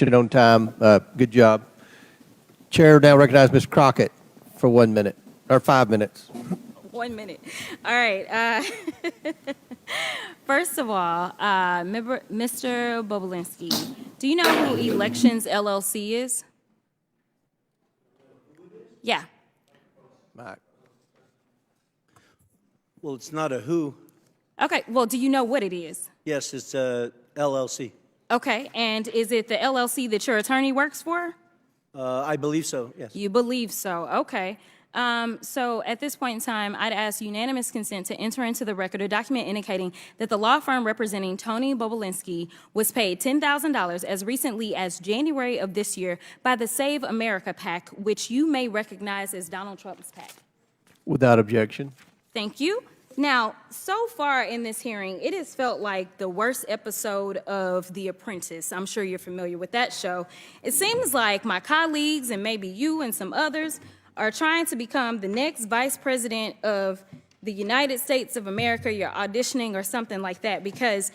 On time. Good job. Chair now recognizes Ms. Crockett for 1 minute, or 5 minutes. 1 minute. All right. First of all, Mr. Bobulinski, do you know who Elections LLC is? Yeah. Mike. Well, it's not a who. Okay. Well, do you know what it is? Yes, it's a LLC. Okay. And is it the LLC that your attorney works for? I believe so, yes. You believe so. Okay. So at this point in time, I'd ask unanimous consent to enter into the record a document indicating that the law firm representing Tony Bobulinski was paid $10,000 as recently as January of this year by the Save America PAC, which you may recognize as Donald Trump's PAC. Without objection. Thank you. Now, so far in this hearing, it has felt like the worst episode of The Apprentice. I'm sure you're familiar with that show. It seems like my colleagues and maybe you and some others are trying to become the next vice president of the United States of America. You're auditioning or something like that because,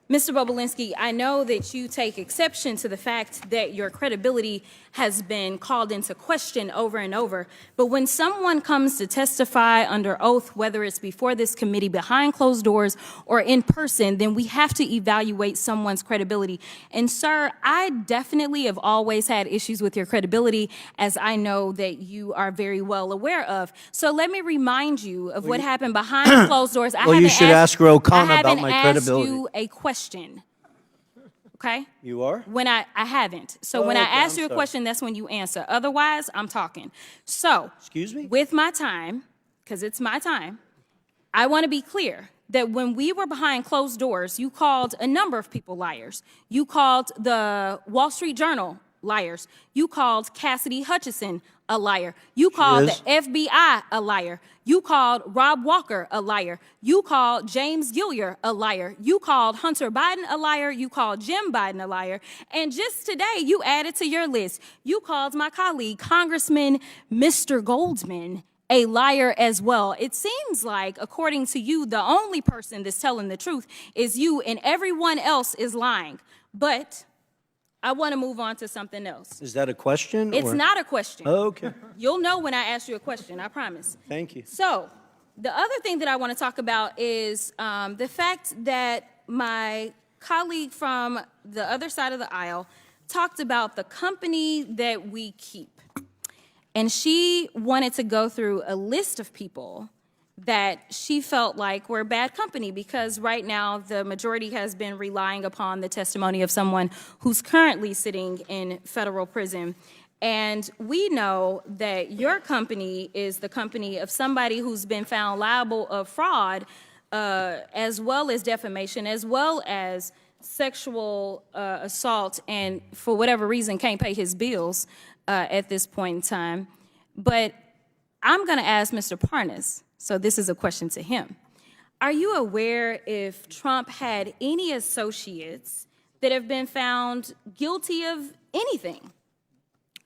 Mr. Bobulinski, I know that you take exception to the fact that your credibility has been called into question over and over. But when someone comes to testify under oath, whether it's before this committee, behind closed doors, or in person, then we have to evaluate someone's credibility. And, sir, I definitely have always had issues with your credibility, as I know that you are very well aware of. So let me remind you of what happened behind closed doors. Well, you should ask Ro-Khanna about my credibility. I haven't asked you a question. Okay? You are? When I haven't. So when I ask you a question, that's when you answer. Otherwise, I'm talking. So, excuse me? With my time, because it's my time, I want to be clear that when we were behind closed doors, you called a number of people liars. You called the Wall Street Journal liars. You called Cassidy Hutchinson a liar. You called the FBI a liar. You called Rob Walker a liar. You called James Gilliar a liar. You called Hunter Biden a liar. You called Jim Biden a liar. And just today, you added to your list, you called my colleague, Congressman Mr. Goldman, a liar as well. It seems like, according to you, the only person that's telling the truth is you and everyone else is lying. But I want to move on to something else. Is that a question? It's not a question. Oh, okay. You'll know when I ask you a question, I promise. Thank you. So the other thing that I want to talk about is the fact that my colleague from the other side of the aisle talked about the company that we keep. And she wanted to go through a list of people that she felt like were bad company because right now the majority has been relying upon the testimony of someone who's currently sitting in federal prison. And we know that your company is the company of somebody who's been found liable of fraud, as well as defamation, as well as sexual assault, and for whatever reason can't pay his bills at this point in time. But I'm going to ask Mr. Parnas, so this is a question to him. Are you aware if Trump had any associates that have been found guilty of anything?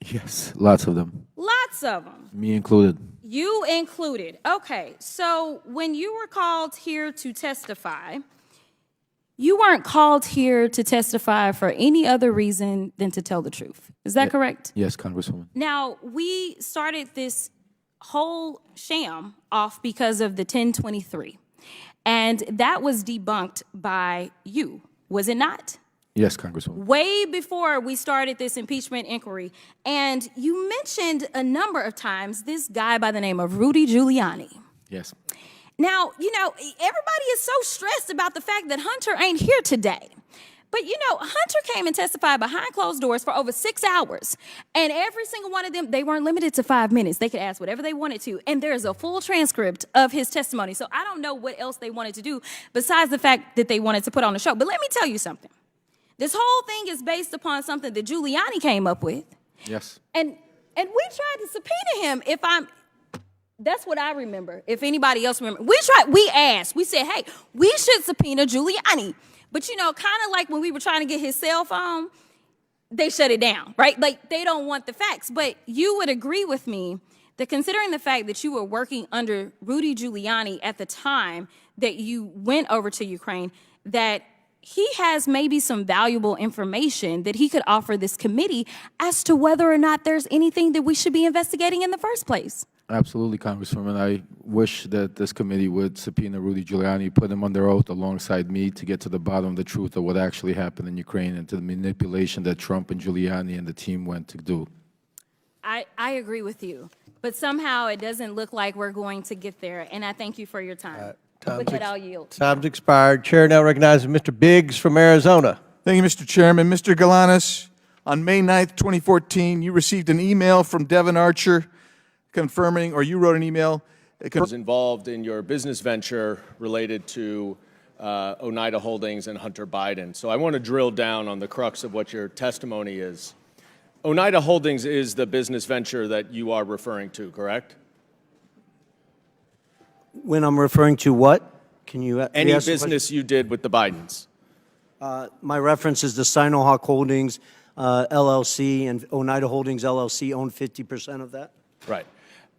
Yes, lots of them. Lots of them. Me included. You included. Okay, so when you were called here to testify, you weren't called here to testify for any other reason than to tell the truth. Is that correct? Yes, Congresswoman. Now, we started this whole sham off because of the 1023. And that was debunked by you, was it not? Yes, Congresswoman. Way before we started this impeachment inquiry. And you mentioned a number of times this guy by the name of Rudy Giuliani. Yes. Now, you know, everybody is so stressed about the fact that Hunter ain't here today. But, you know, Hunter came and testified behind closed doors for over 6 hours. And every single one of them, they weren't limited to 5 minutes. They could ask whatever they wanted to. And there's a full transcript of his testimony. So I don't know what else they wanted to do besides the fact that they wanted to put on the show. But let me tell you something. This whole thing is based upon something that Giuliani came up with. Yes. And we tried to subpoena him that's what I remember. If anybody else remembers. We asked. We said, hey, we should subpoena Giuliani. But, you know, kind of like when we were trying to get his cell phone, they shut it down, right? Like, they don't want the facts. But you would agree with me that considering the fact that you were working under Rudy Giuliani at the time that you went over to Ukraine, that he has maybe some valuable information that he could offer this committee as to whether or not there's anything that we should be investigating in the first place. Absolutely, Congresswoman. I wish that this committee would subpoena Rudy Giuliani, put him under oath alongside me to get to the bottom of the truth of what actually happened in Ukraine and to the manipulation that Trump and Giuliani and the team went to do. I agree with you, but somehow it doesn't look like we're going to get there, and I thank you for your time. With that, I'll yield. Time's expired. Chair now recognizes Mr. Biggs from Arizona. Thank you, Mr. Chairman. Mr. Galanis, on May 9th, 2014, you received an email from Devin Archer confirming, or you wrote an email. Was involved in your business venture related to Oneida Holdings and Hunter Biden. So I want to drill down on the crux of what your testimony is. Oneida Holdings is the business venture that you are referring to, correct? When I'm referring to what? Can you Any re-ask the business you did with the Bidens? question? My reference is the Sinohawk Holdings LLC, and Oneida Holdings LLC own 50% of that. Right.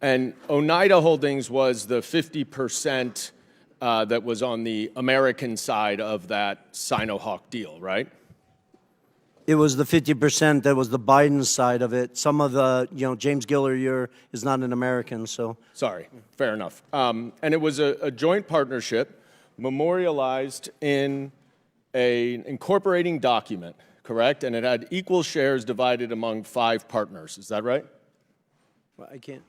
And Oneida Holdings was the 50% that was on the American side of that Sinohawk deal, right? It was the 50% that was the Biden side of it. Some of the, James Gilliar is not an American, so. Sorry, fair enough. And it was a joint partnership memorialized in an incorporating document, correct? And it had equal shares divided among 5 partners. Is that right? Well, I can't.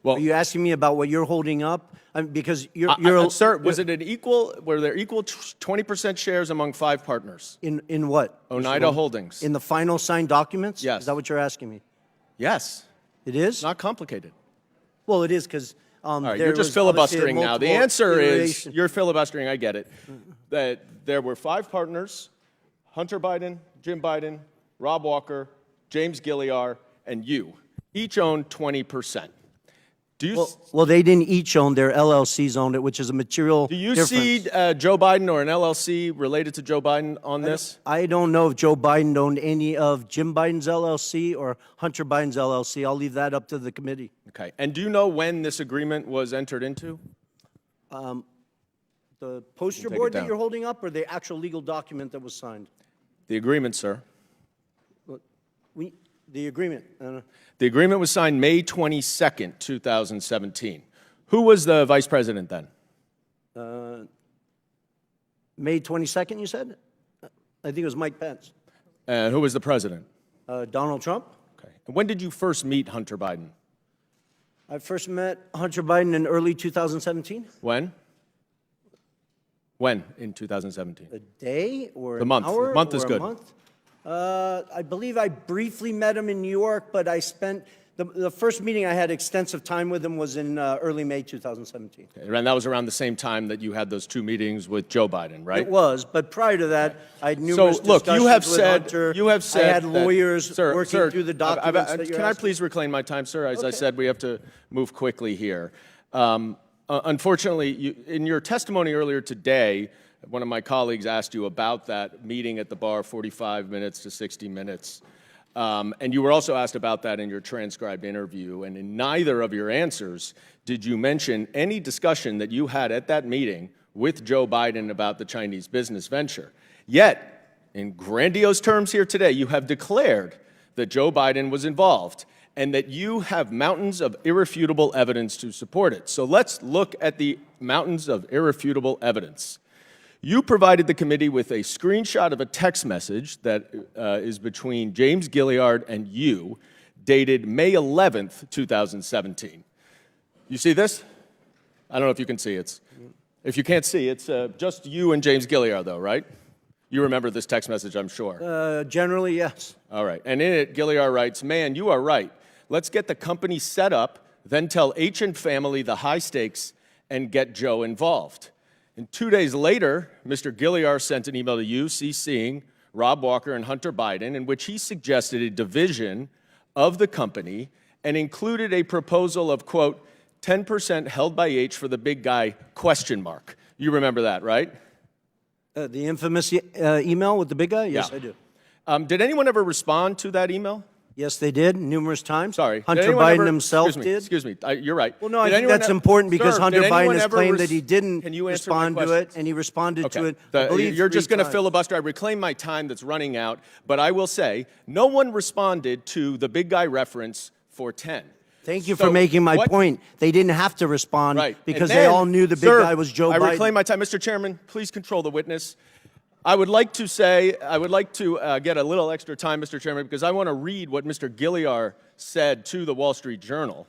Well, Are you asking me about what you're holding up? Because you're sir, was it an equal? Were there equal 20% shares among 5 partners? in what? Oneida Holdings. In the final signed documents? Yes. Is that what you're asking me? Yes. It is? It's not complicated. Well, it is because. All right, you're just filibustering now. The answer is you're filibustering. I get it. That there were 5 partners: Hunter Biden, Jim Biden, Rob Walker, James Gilliar, and you. Each owned 20%. Do you? Well, they didn't each own. Their LLCs owned it, which is a material Do you difference. see Joe Biden or an LLC related to Joe Biden on this? I don't know if Joe Biden owned any of Jim Biden's LLC or Hunter Biden's LLC. I'll leave that up to the committee. Okay. And do you know when this agreement was entered into? The poster Take it board that down. you're holding up or the actual legal document that was signed? The agreement, sir. The agreement. The agreement was signed May 22nd, 2017. Who was the vice president then? May 22nd, you said? I think it was Mike Pence. And who was the president? Donald Trump. Okay. And when did you first meet Hunter Biden? I first met Hunter Biden in early 2017. When? When in 2017? A day or The an month. hour Month or is a good. month? I believe I briefly met him in New York, but I spent the first meeting I had extensive time with him was in early May 2017. Okay. And that was around the same time that you had those 2 meetings with Joe Biden, right? It was, but prior to that, I had numerous So, look, discussions you have with said, Hunter. you have said I had that- lawyers Sir, working through the documents that you're Can I asking. please reclaim my time, sir? As I Okay. said, we have to move quickly here. Unfortunately, in your testimony earlier today, one of my colleagues asked you about that meeting at the bar, 45 minutes to 60 minutes. And you were also asked about that in your transcribed interview, and in neither of your answers did you mention any discussion that you had at that meeting with Joe Biden about the Chinese business venture. Yet, in grandiose terms here today, you have declared that Joe Biden was involved and that you have mountains of irrefutable evidence to support it. So let's look at the mountains of irrefutable evidence. You provided the committee with a screenshot of a text message that is between James Gilliard and you, dated May 11th, 2017. You see this? I don't know if you can see it. If you can't see, it's just you and James Gilliard, though, right? You remember this text message, I'm sure. Generally, yes. All right. And in it, Gilliard writes, "Man, you are right. Let's get the company set up, then tell H and family the high stakes, and get Joe involved." And 2 days later, Mr. Gilliard sent an email to you, CCing Rob Walker and Hunter Biden, in which he suggested a division of the company and included a proposal of, quote, 10% held by H for the big guy, question mark. You remember that, right? The infamous email with the big guy? Yes, Yeah. I do. Did anyone ever respond to that email? Yes, they did, numerous times. Sorry. Did Hunter anyone Biden ever- himself excuse me, did. Excuse me. You're right. Well, no, I Did think anyone that's e- important because Sir, Hunter did anyone Biden has ever claimed that he didn't Can you answer my respond to it, questions? and he responded to Okay. it, I believe, You're just 3 going to times. filibuster. I reclaim my time that's running out. But I will say, no one responded to the big guy reference for 10. Thank you So for making my what- point. They didn't have to respond Right. because And they then, all knew the big sir, guy was Joe I Biden. reclaim my time. Mr. Chairman, please control the witness. I would like to get a little extra time, Mr. Chairman, because I want to read what Mr. Gilliar said to the Wall Street Journal.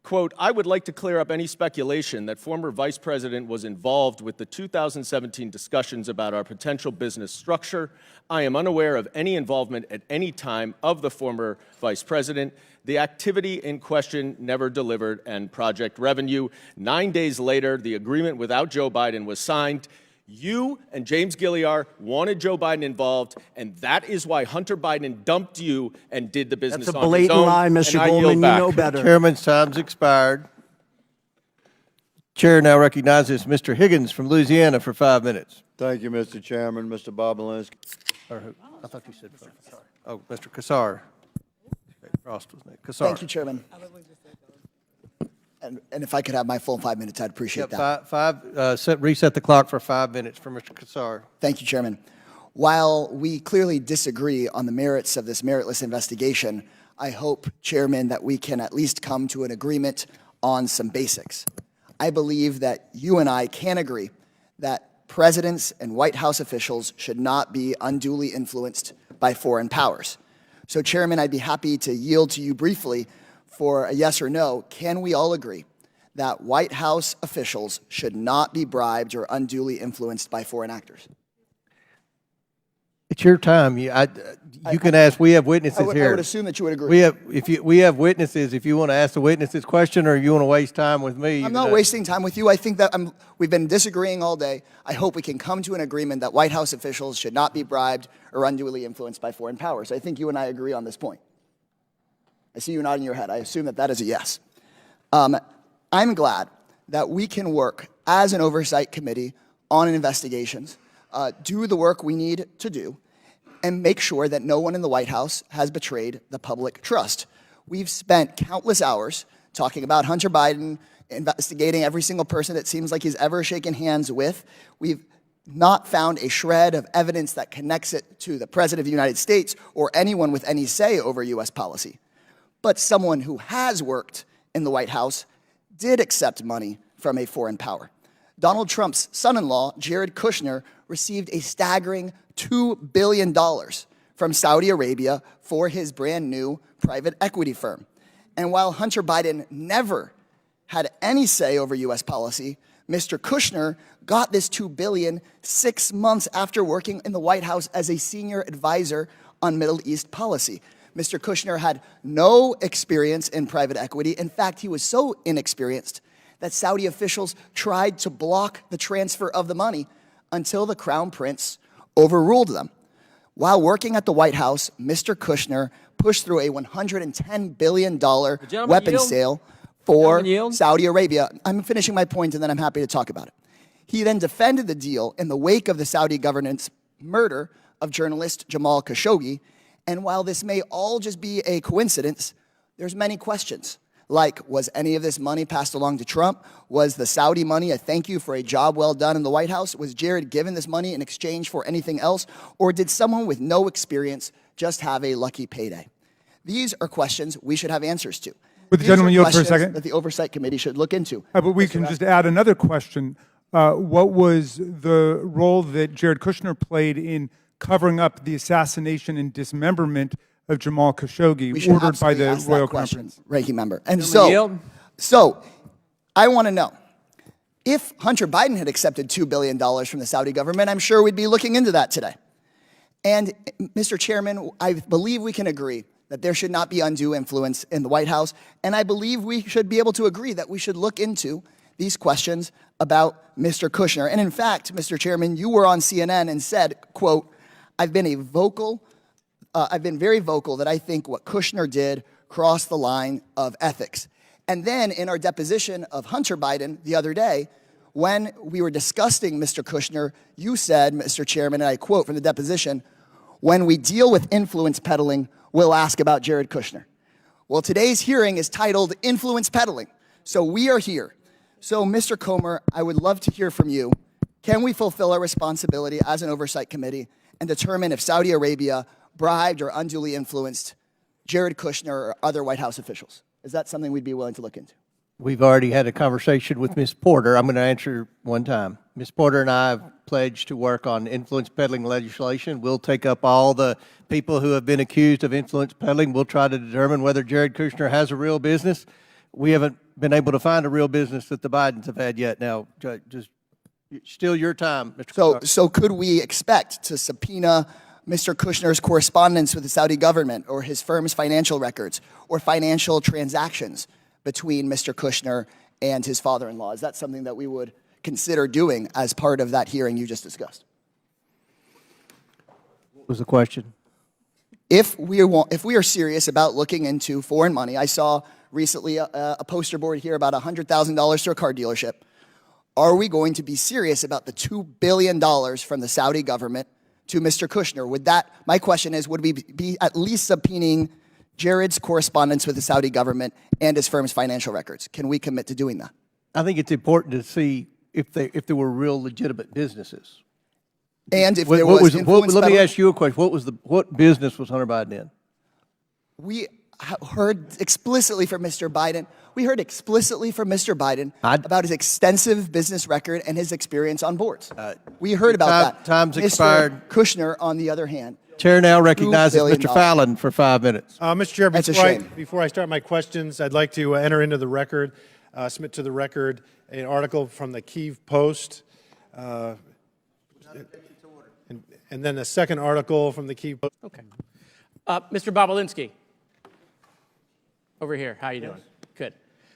Quote, I would like to clear up any speculation that former Vice President was involved with the 2017 discussions about our potential business structure. I am unaware of any involvement at any time of the former Vice President. The activity in question never delivered and project revenue. 9 days later, the agreement without Joe Biden was signed. You and James Gilliar wanted Joe Biden involved, and that is why Hunter Biden dumped you and did the business That's a on his blatant own. lie, Mr. And I yield Goldman. You back. know better. Chairman's time's expired. Chair now recognizes Mr. Higgins from Louisiana for 5 minutes. Thank you, Mr. Chairman, Mr. Bobolinsky. Or who? I thought you said Kassar. Oh, Mr. Kassar. Frost was next. Kassar. Thank you, Chairman. And if I could have my full 5 minutes, I'd appreciate that. Reset the clock for 5 minutes for Mr. Kassar. Thank you, Chairman. While we clearly disagree on the merits of this meritless investigation, I hope, Chairman, that we can at least come to an agreement on some basics. I believe that you and I can agree that presidents and White House officials should not be unduly influenced by foreign powers. So, Chairman, I'd be happy to yield to you briefly for a yes or no. Can we all agree that White House officials should not be bribed or unduly influenced by foreign actors? It's your time. You can ask. We have witnesses I here. would assume that you would agree. We have witnesses. If you want to ask the witnesses question, or you want to waste time with me, I'm not wasting time with you. I think that we've been disagreeing all day. I hope we can come to an agreement that White House officials should not be bribed or unduly influenced by foreign powers. I think you and I agree on this point. I see you nodding your head. I assume that that is a yes. I'm glad that we can work as an oversight committee on investigations, do the work we need to do, and make sure that no one in the White House has betrayed the public trust. We've spent countless hours talking about Hunter Biden, investigating every single person it seems like he's ever shaken hands with. We've not found a shred of evidence that connects it to the President of the United States or anyone with any say over U.S. policy. But someone who has worked in the White House did accept money from a foreign power. Donald Trump's son-in-law, Jared Kushner, received a staggering $2 billion from Saudi Arabia for his brand new private equity firm. And while Hunter Biden never had any say over U.S. policy, Mr. Kushner got this $2 billion 6 months after working in the White House as a senior advisor on Middle East policy. Mr. Kushner had no experience in private equity. In fact, he was so inexperienced that Saudi officials tried to block the transfer of the money until the Crown Prince overruled them. While working at the White House, Mr. Kushner pushed through a $110 billion weapons sale for Saudi Arabia. I'm finishing my point and then I'm happy to talk about it. He then defended the deal in the wake of the Saudi government's murder of journalist Jamal Khashoggi. And while this may all just be a coincidence, there's many questions. Like, was any of this money passed along to Trump? Was the Saudi money a thank you for a job well done in the White House? Was Jared given this money in exchange for anything else? Or did someone with no experience just have a lucky payday? These are questions we should have answers to. Would the gentleman yield for a second? That the Oversight Committee should look into. But we can just add another question. What was the role that Jared Kushner played in covering up the assassination and dismemberment of Jamal Khashoggi, We should ordered by absolutely the ask Royal that question, Conference? Ranking member. And so I want to know, if Hunter Biden had accepted $2 billion from the Saudi government, I'm sure we'd be looking into that today. And Mr. Chairman, I believe we can agree that there should not be undue influence in the White House. And I believe we should be able to agree that we should look into these questions about Mr. Kushner. And in fact, Mr. Chairman, you were on CNN and said, quote, I've been very vocal that I think what Kushner did crossed the line of ethics. And then in our deposition of Hunter Biden the other day, when we were discussing Mr. Kushner, you said, Mr. Chairman, and I quote from the deposition, when we deal with influence peddling, will ask about Jared Kushner. Well, today's hearing is titled Influence Peddling, so we are here. So, Mr. Comer, I would love to hear from you. Can we fulfill our responsibility as an oversight committee and determine if Saudi Arabia bribed or unduly influenced Jared Kushner or other White House officials? Is that something we'd be willing to look into? We've already had a conversation with Ms. Porter. I'm going to answer one time. Ms. Porter and I have pledged to work on influence peddling legislation. We'll take up all the people who have been accused of influence peddling. We'll try to determine whether Jared Kushner has a real business. We haven't been able to find a real business that the Bidens have had yet. Now, just still your time, Mr. Clark. So could we expect to subpoena Mr. Kushner's correspondence with the Saudi government or his firm's financial records or financial transactions between Mr. Kushner and his father-in-law? Is that something that we would consider doing as part of that hearing you just discussed? What was the question? If we are serious about looking into foreign money, I saw recently a poster board here about $100,000 to a car dealership. Are we going to be serious about the $2 billion from the Saudi government to Mr. Kushner? My question is, would we be at least subpoenaing Jared's correspondence with the Saudi government and his firm's financial records? Can we commit to doing that? I think it's important to see if there were real legitimate businesses. And if there was influence let me peddling? ask you a question. What business was Hunter Biden in? We heard explicitly from Mr. Biden. We heard explicitly from Mr. Biden about his extensive business record and his experience on boards. We heard about that. Time's expired. Mr. Kushner, on the other hand, Chair now recognizes $2 billion. Mr. Fallon for 5 minutes. Mr. Chair, That's a shame. before I start my questions, I'd like to enter into the record, submit to the record an article from the Kyiv Post, and then a second article from the Kyiv Post. Okay. Mr. Bobulinski, over here. How you doing? Good.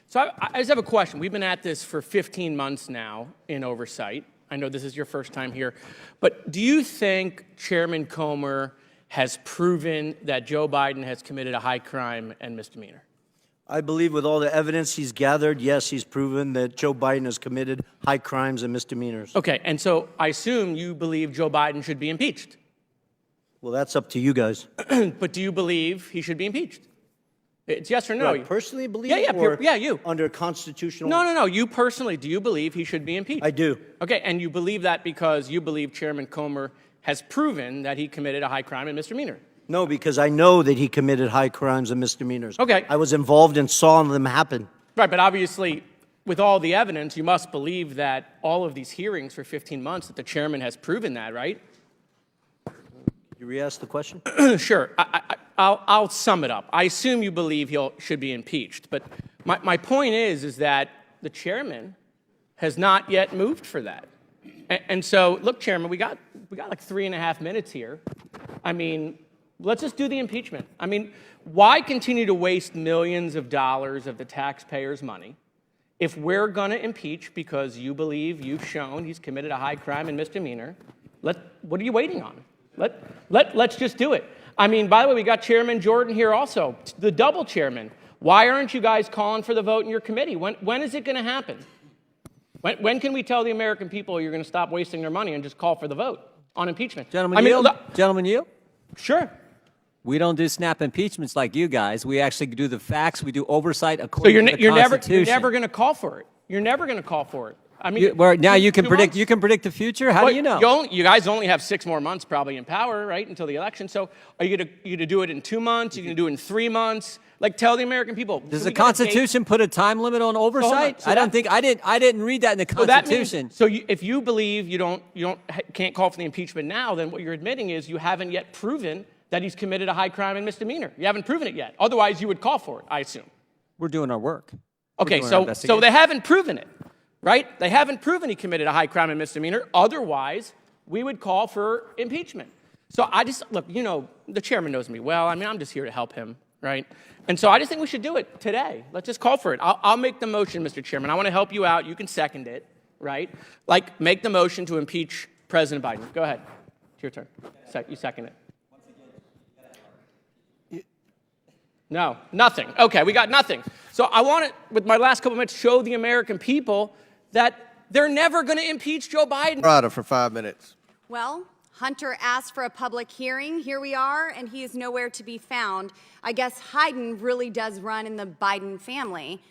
So I just have a question. We've been at this for 15 months now in oversight. I know this is your first time here. But do you think Chairman Comer has proven that Joe Biden has committed a high crime and misdemeanor? I believe with all the evidence he's gathered, yes, he's proven that Joe Biden has committed high crimes and misdemeanors. Okay, and so I assume you believe Joe Biden should be impeached. Well, that's up to you guys. But do you believe he should be impeached? It's yes or no. Do I personally believe Yeah, or you. under constitutional... No. You personally, do you believe he should be impeached? I do. Okay, and you believe that because you believe Chairman Comer has proven that he committed a high crime and misdemeanor? No, because I know that he committed high crimes and misdemeanors. Okay. I was involved and saw them happen. Right, but obviously, with all the evidence, you must believe that all of these hearings for 15 months, that the chairman has proven that, right? You re-ask the question? Sure. I'll sum it up. I assume you believe he should be impeached, but my point is that the chairman has not yet moved for that. And so, look, Chairman, we got like 3.5 minutes here. I mean, let's just do the impeachment. I mean, why continue to waste millions of dollars of the taxpayers' money if we're going to impeach because you believe you've shown he's committed a high crime and misdemeanor? What are you waiting on? Let's just do it. I mean, by the way, we got Chairman Jordan here also, the double chairman. Why aren't you guys calling for the vote in your committee? When is it going to happen? When can we tell the American people you're going to stop wasting their money and just call for the vote on impeachment? Gentlemen, yield? Gentlemen, yield? Sure. We don't do snap impeachments like you guys. We actually do the facts. We do oversight according to the you're Constitution. never going to call for it. You're never going to call for it. I mean, now you can 2 predict. months. You can predict the future. How do you know? You guys only have 6 more months probably in power, right, until the election. So are you going to do it in 2 months? Are you going to do it in 3 months? Like, tell the American people. Does the Constitution put a time limit on oversight? So I don't think I didn't read that in the Constitution. If you believe you can't call for the impeachment now, then what you're admitting is you haven't yet proven that he's committed a high crime and misdemeanor. You haven't proven it yet. Otherwise, you would call for it, I assume. We're doing our work. Okay, so they haven't proven it, right? They haven't proven he committed a high crime and misdemeanor. Otherwise, we would call for impeachment. So look, the chairman knows me well. I mean, I'm just here to help him, right? And so I just think we should do it today. Let's just call for it. I'll make the motion, Mr. Chairman. I want to help you out. You can second it, right? Like, make the motion to impeach President Biden. Go ahead. It's your turn. You second it. No, nothing. Okay, we got nothing. So I want to, with my last couple minutes, show the American people that they're never going to impeach Joe Biden. Rada for 5 minutes. Well, Hunter asked for a public hearing. Here we are, and he is nowhere to be found. I guess Hayden really does run in the Biden family.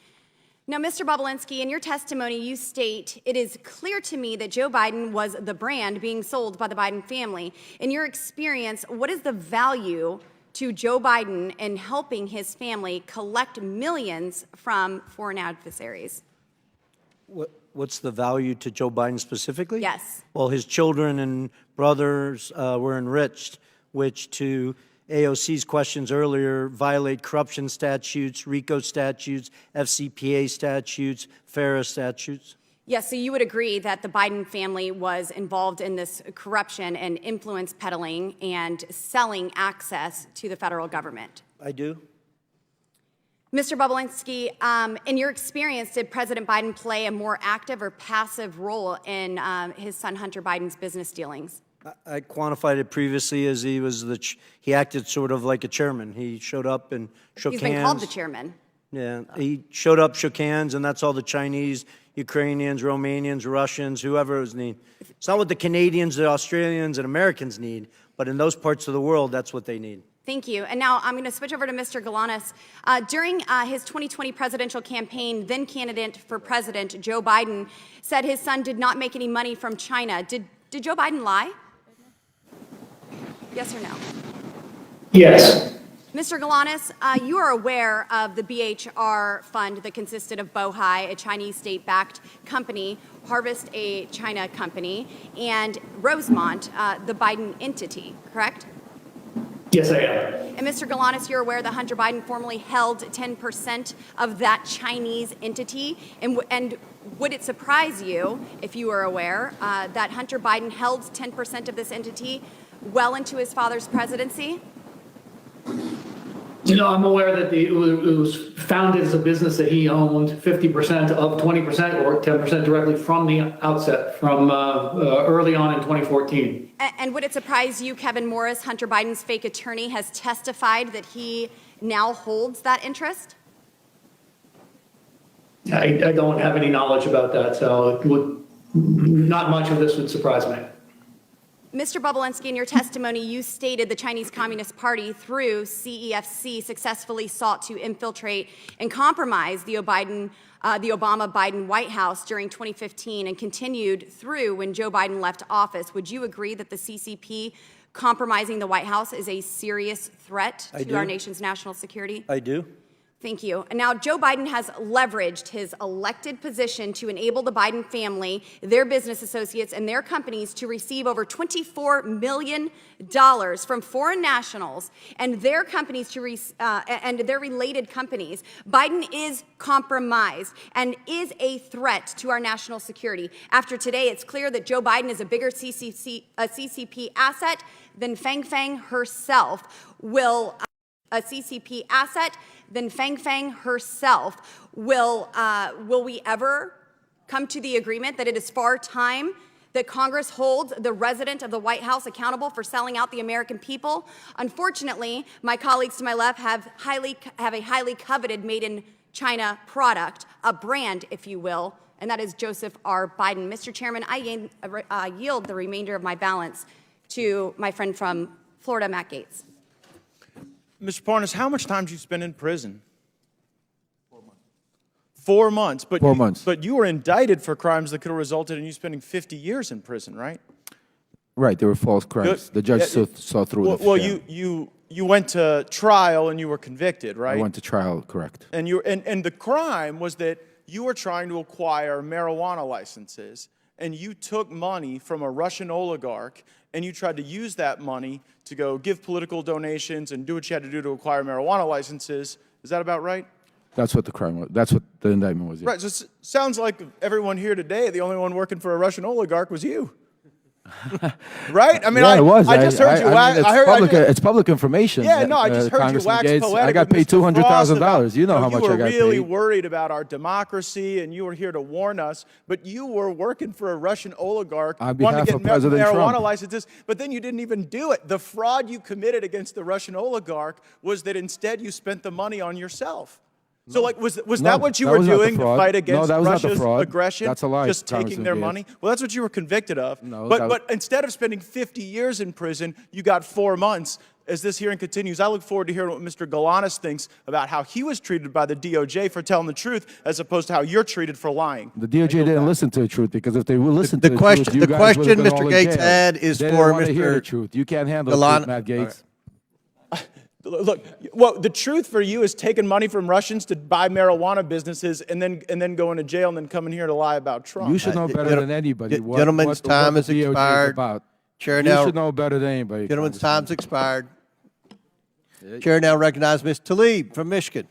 Now, Mr. Bobulinski, in your testimony, you state, "It is clear to me that Joe Biden was the brand being sold by the Biden family." In your experience, what is the value to Joe Biden in helping his family collect millions from foreign adversaries? What's the value to Joe Biden specifically? Yes. Well, his children and brothers were enriched, which, to AOC's questions earlier, violate corruption statutes, RICO statutes, FCPA statutes, FARA statutes. Yes, so you would agree that the Biden family was involved in this corruption and influence peddling and selling access to the federal government? I do. Mr. Bobulinski, in your experience, did President Biden play a more active or passive role in his son Hunter Biden's business dealings? I quantified it previously as he acted sort of like a chairman. He showed up and shook hands. He's been called the chairman. Yeah, he showed up, shook hands, and that's all the Chinese, Ukrainians, Romanians, Russians, whoever it need. It's not what the Canadians, the Australians, and Americans need, but in those parts of the world, that's what they need. Thank you. And now I'm going to switch over to Mr. Galanis. During his 2020 presidential campaign, then candidate for president Joe Biden said his son did not make any money from China. Did Joe Biden lie? Yes or no? Yes. Mr. Galanis, you are aware of the BHR fund that consisted of Bohai, a Chinese state-backed company, Harvest, a China company, and Rosemont, the Biden entity, correct? Yes, I am. And Mr. Galanis, you're aware that Hunter Biden formerly held 10% of that Chinese entity? And would it surprise you, if you were aware, that Hunter Biden held 10% of this entity well into his father's presidency? You know, I'm aware that it was founded as a business that he owned 50% of 20% or 10% directly from the outset, from early on in 2014. And would it surprise you, Kevin Morris, Hunter Biden's fake attorney, has testified that he now holds that interest? I don't have any knowledge about that, so not much of this would surprise me. Mr. Bobulinski, in your testimony, you stated the Chinese Communist Party, through CEFC, successfully sought to infiltrate and compromise the Obama-Biden White House during 2015 and continued through when Joe Biden left office. Would you agree that the CCP compromising the White House is a serious threat to our nation's national security? I do. Thank you. And now Joe Biden has leveraged his elected position to enable the Biden family, their business associates, and their companies to receive over $24 million from foreign nationals and their companies and their related companies. Biden is compromised and is a threat to our national security. After today, it's clear that Joe Biden is a bigger CCP asset than Fang Fang herself. Will we ever come to the agreement that it is far time that Congress holds the resident of the White House accountable for selling out the American people? Unfortunately, my colleagues to my left have a highly coveted made in China product, a brand, if you will, and that is Joseph R. Biden. Mr. Chairman, I yield the remainder of my balance to my friend from Florida, Matt Gaetz. Mr. Parnas, how much time did you spend in prison? 4 months. 4 months. But you were indicted for crimes that could have resulted in you spending 50 years in prison, right? Right, they were false crimes. The judge saw through it. Well, you went to trial and you were convicted, right? I went to trial, correct. And the crime was that you were trying to acquire marijuana licenses, and you took money from a Russian oligarch, and you tried to use that money to go give political donations and do what you had to do to acquire marijuana licenses. Is that about right? That's what the crime was. That's what the indictment was. Yeah. Right. So it sounds like everyone here today, the only one working for a Russian oligarch was you. Right? I mean, yeah, it was. I just heard you. It's public information. Yeah, no, I just heard you wax poetic. I got paid $200,000. You know how much I got paid. You were really worried about our democracy, and you were here to warn us. But you were working for a Russian oligarch, wanting to get marijuana licenses, but then you didn't even do it. The fraud you committed against the Russian oligarch was that instead you spent the money on yourself. So, like, was No, that what you that were was not the doing to fraud. fight No, against that was not the Russia's fraud. aggression? That's a lie, Just taking Congressman their Gates. money? Well, that's what you were convicted of. No, But instead of spending 50 years in prison, you got 4 months. As this hearing continues, I look forward to hearing what Mr. Galanis thinks about how he was treated by the DOJ for telling the truth, as opposed to how you're treated for lying. The DOJ didn't listen to the truth, because if they would listen to the question- truth, you the guys would've question been Mr. all in Gates jail. had is They didn't for wanna hear Mr. the truth. You can't handle the Galan- truth, Matt Gates. Look, well, the truth for you is taking money from Russians to buy marijuana businesses and then going to jail and then coming here to lie about Trump. You should know better than anybody what Gentlemen's what time the has DOJ is expired. about. Chair You now- should know better than anybody. Gentlemen's Congressman. time's expired. Chair now recognizes Ms. Tlaib from Michigan.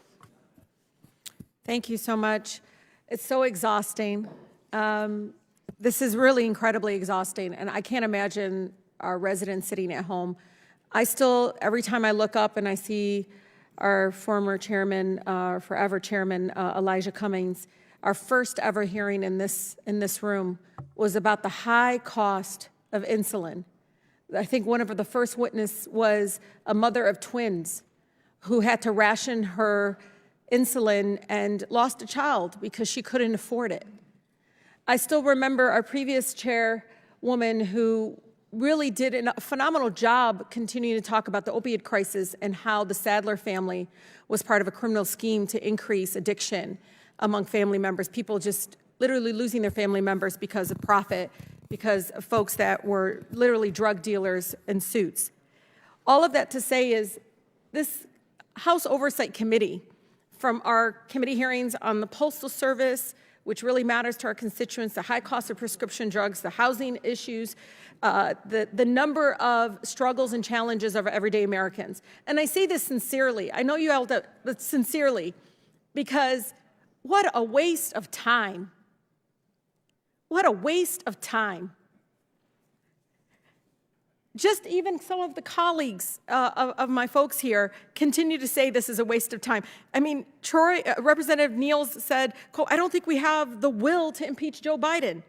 Thank you so much. It's so exhausting. This is really incredibly exhausting, and I can't imagine our residents sitting at home. I still, every time I look up and I see our former chairman, forever chairman, Elijah Cummings, our first ever hearing in this room was about the high cost of insulin. I think one of the first witness was a mother of twins who had to ration her insulin and lost a child because she couldn't afford it. I still remember our previous chairwoman who really did a phenomenal job continuing to talk about the opioid crisis and how the Sadler family was part of a criminal scheme to increase addiction among family members, people just literally losing their family members because of profit, because of folks that were literally drug dealers in suits. All of that to say is this House Oversight Committee, from our committee hearings on the Postal Service, which really matters to our constituents, the high cost of prescription drugs, the housing issues, the number of struggles and challenges of everyday Americans. And I say this sincerely. I know you held up, but sincerely, because what a waste of time. What a waste of time. Just even some of the colleagues of my folks here continue to say this is a waste of time. I mean, Representative Niels said, quote, I don't think we have the will to impeach Joe Biden.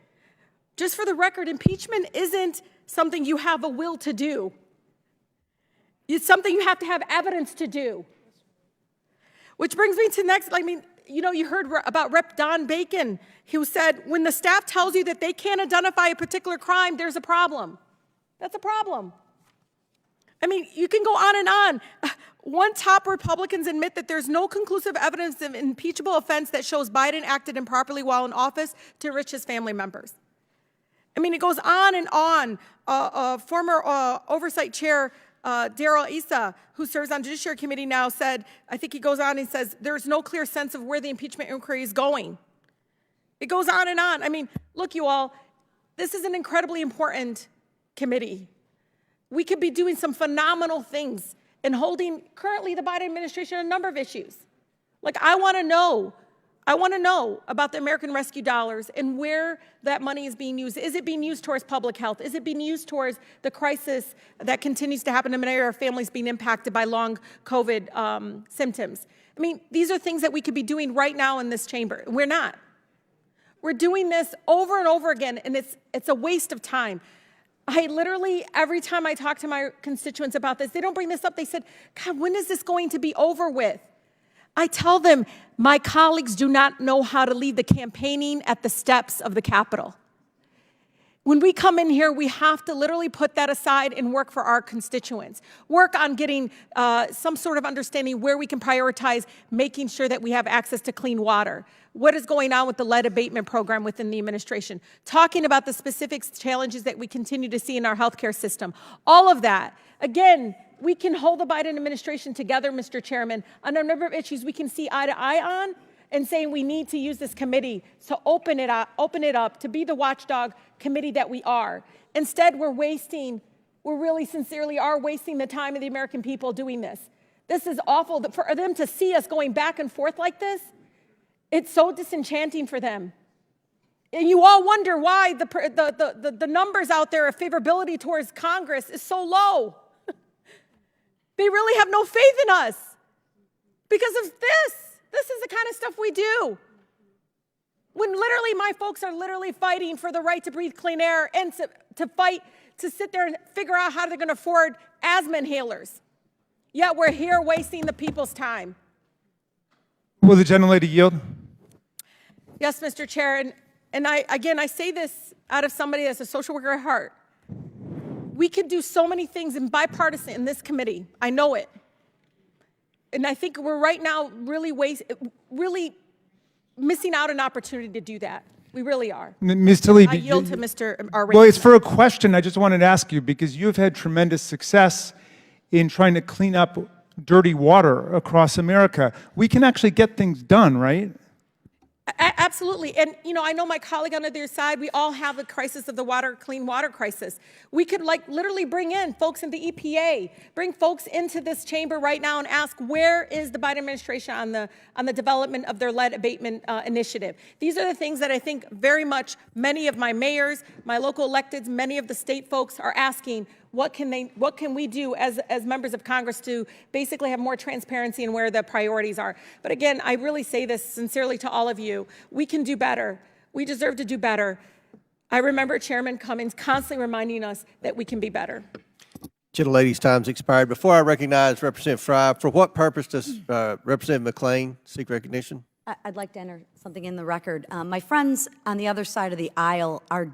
Just for the record, impeachment isn't something you have a will to do. It's something you have to have evidence to do. Which brings me to next, you heard about Rep. Don Bacon, who said, when the staff tells you that they can't identify a particular crime, there's a problem. That's a problem. I mean, you can go on and on. One top Republicans admit that there's no conclusive evidence of impeachable offense that shows Biden acted improperly while in office to enrich his family members. I mean, it goes on and on. Former Oversight Chair Darrell Issa, who serves on Judiciary Committee now, said, I think he goes on and says, there's no clear sense of where the impeachment inquiry is going. It goes on and on. I mean, look, you all, this is an incredibly important committee. We could be doing some phenomenal things and holding currently the Biden administration a number of issues. Like, I want to know about the American Rescue dollars and where that money is being used. Is it being used towards public health? Is it being used towards the crisis that continues to happen in many of our families being impacted by long COVID symptoms? I mean, these are things that we could be doing right now in this chamber. We're not. We're doing this over and over again, and it's a waste of time. I literally, every time I talk to my constituents about this, they don't bring this up. They said, God, when is this going to be over with? I tell them, my colleagues do not know how to lead the campaigning at the steps of the Capitol. When we come in here, we have to literally put that aside and work for our constituents. Work on getting some sort of understanding where we can prioritize making sure that we have access to clean water. What is going on with the lead abatement program within the administration? Talking about the specific challenges that we continue to see in our healthcare system. All of that. Again, we can hold the Biden administration together, Mr. Chairman, on a number of issues we can see eye to eye on, and saying we need to use this committee to open it up to be the watchdog committee that we are. Instead, we really sincerely are wasting the time of the American people doing this. This is awful. For them to see us going back and forth like this, it's so disenchanting for them. And you all wonder why the numbers out there of favorability towards Congress is so low. They really have no faith in us because of this. This is the kind of stuff we do. When literally my folks are literally fighting for the right to breathe clean air and to fight to sit there and figure out how they're going to afford asthma inhalers. Yet we're here wasting the people's time. Will the gentlelady yield? Yes, Mr. Chair, and I say this out of somebody that's a social worker at heart. We could do so many things in bipartisan in this committee. I know it. And I think we're right now really missing out an opportunity to do that. We really are. Ms. Tlaib, I yield to Mr. Well, it's for a question I just wanted to ask you, because you have had tremendous success in trying to clean up dirty water across America. We can actually get things done, right? Absolutely. And, you know, I know my colleague on the other side, we all have the crisis of the clean water crisis. We could literally bring in folks in the EPA, bring folks into this chamber right now and ask, where is the Biden administration on the development of their lead abatement initiative? These are the things that I think very much many of my mayors, my local electeds, many of the state folks are asking. What can we do as members of Congress to basically have more transparency in where the priorities are? But again, I really say this sincerely to all of you. We can do better. We deserve to do better. I remember Chairman Cummings constantly reminding us that we can be better. Gentlelady's time's expired. Before I recognize Representative Fry, for what purpose does Representative McClain seek recognition? I'd like to enter something in the record. My friends on the other side of the aisle are